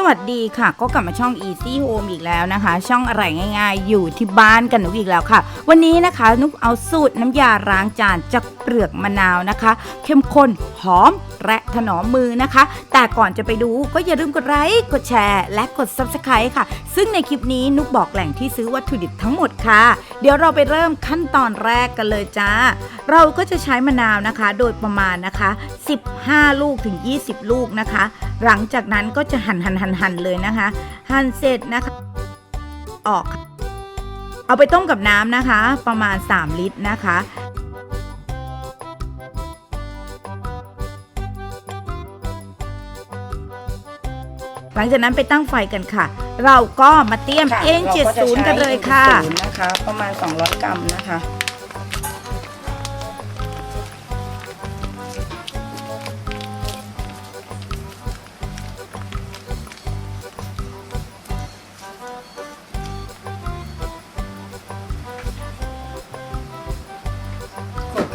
วัสดีค่ะก็กลับมาช่อง Easy Home อีกแล้วนะคะช่องอะไรง่ายๆอยู่ที่บ้านกันนุกอีกแล้วค่ะวันนี้นะคะนุกเอาสูตรน้ำยาล้างจานจากเปลือกมะนาวนะคะเข้มข้นหอมและถนอมมือนะคะแต่ก่อนจะไปดูก็อย่าลืมกดไลค์กดแชร์และกด Subscribe ค่ะซึ่งในคลิปนี้นุกบอกแหล่งที่ซื้อวัตถุดิบทั้งหมดค่ะเดี๋ยวเราไปเริ่มขั้นตอนแรกกันเลยจ้าเราก็จะใช้มะนาวนะคะโดยประมาณนะคะ15 ลูกถึง 20 ลูกนะคะหลังจากนั้นก็จะหั่นเลยนะคะหั่นเสร็จนะคะออกเอาไปต้มกับน้ำนะคะประมาณ3 ลิตรนะคะหลังจากนั้นไปตั้งไฟกันค่ะเราก็มาเตรียมN70กันเลยค่ะนะคะประมาณ200 กรัมนะคะ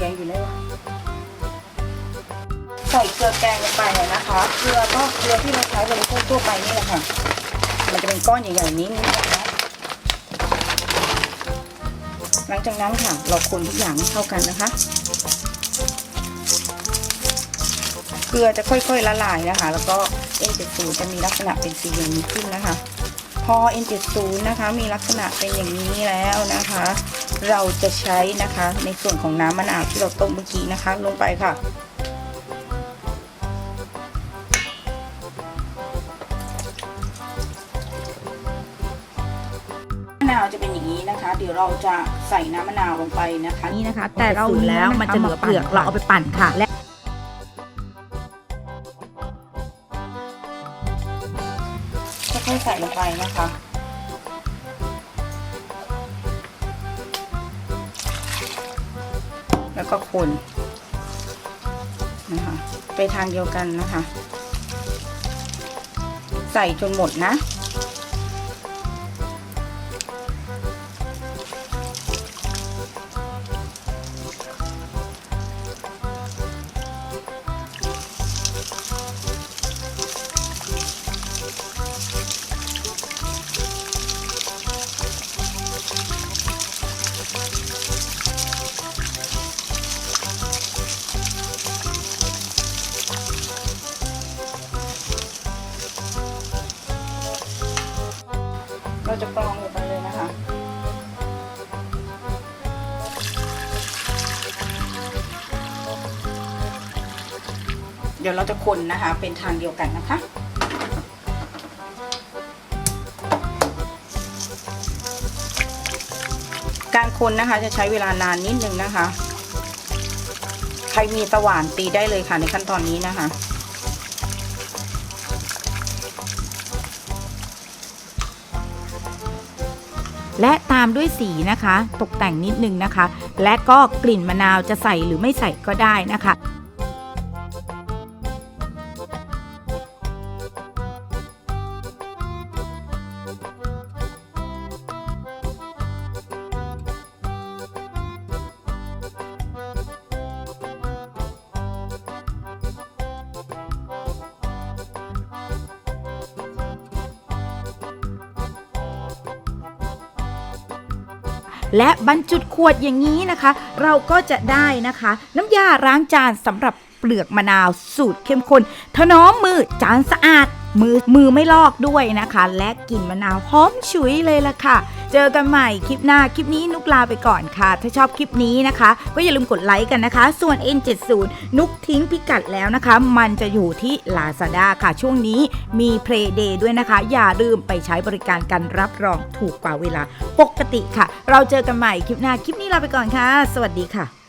แกงอยู่แล้วใส่เกลือแกงลงไปนะคะเกลือก็เกลือที่เราใช้บริโภคทั่วไปนี่แหละค่ะมันจะเป็นก้อนใหญ่ๆนี้นะคะหลังจากนั้นค่ะเราคนทุกอย่างให้เข้ากันนะคะเกลือจะค่อยๆละลายนะคะแล้วก็ N70 จะมีลักษณะเป็นสีอย่างนี้ขึ้นนะคะพอ N70 นะคะมีลักษณะเป็นอย่างนี้แล้วนะคะเราจะใช้นะคะในส่วนของน้ำมะนาวที่เราต้มเมื่อกี้นะคะลงไปค่ะมะนาวจะเป็นอย่างนี้นะคะเดี๋ยวเราจะใส่น้ำมะนาวลงไปนะคะนี่นะคะแต่เราแล้วมันจะเหลือเปลือกเราเอาไปปั่นค่ะและค่อยๆใส่ลงไปนะคะแล้วก็คนนะคะไปทางเดียวกันนะคะใส่จนหมดนะเราจะกรองลงไปเลยนะคะเดี๋ยวเราจะคนนะคะเป็นทางเดียวกันนะคะการคนนะคะจะใช้เวลานานนิดนึงนะคะใครมีสว่านตีได้เลยค่ะในขั้นตอนนี้นะคะและตามด้วยสีนะคะตกแต่งนิดนึงนะคะและก็กลิ่นมะนาวจะใส่หรือไม่ใส่ก็ได้นะคะและบรรจุขวดอย่างนี้นะคะเราก็จะได้นะคะน้ำยาล้างจานสำหรับเปลือกมะนาวสูตรเข้มข้นถนอมมือจานสะอาดมือไม่ลอกด้วยนะคะและกลิ่นมะนาวหอมฉุยเลยล่ะค่ะเจอกันใหม่คลิปหน้าคลิปนี้นุกลาไปก่อนค่ะถ้าชอบคลิปนี้นะคะก็อย่าลืมกดไลค์กันนะคะส่วน N70 นุกทิ้งพิกัดแล้วนะคะมันจะอยู่ที่ Lazada ค่ะช่วงนี้มีเพลย์เดย์ด้วยนะคะอย่าลืมไปใช้บริการกันรับรองถูกกว่าเวลาปกติค่ะเราเจอกันใหม่คลิปหน้าคลิปนี้ลาไปก่อนค่ะสวัสดีค่ะ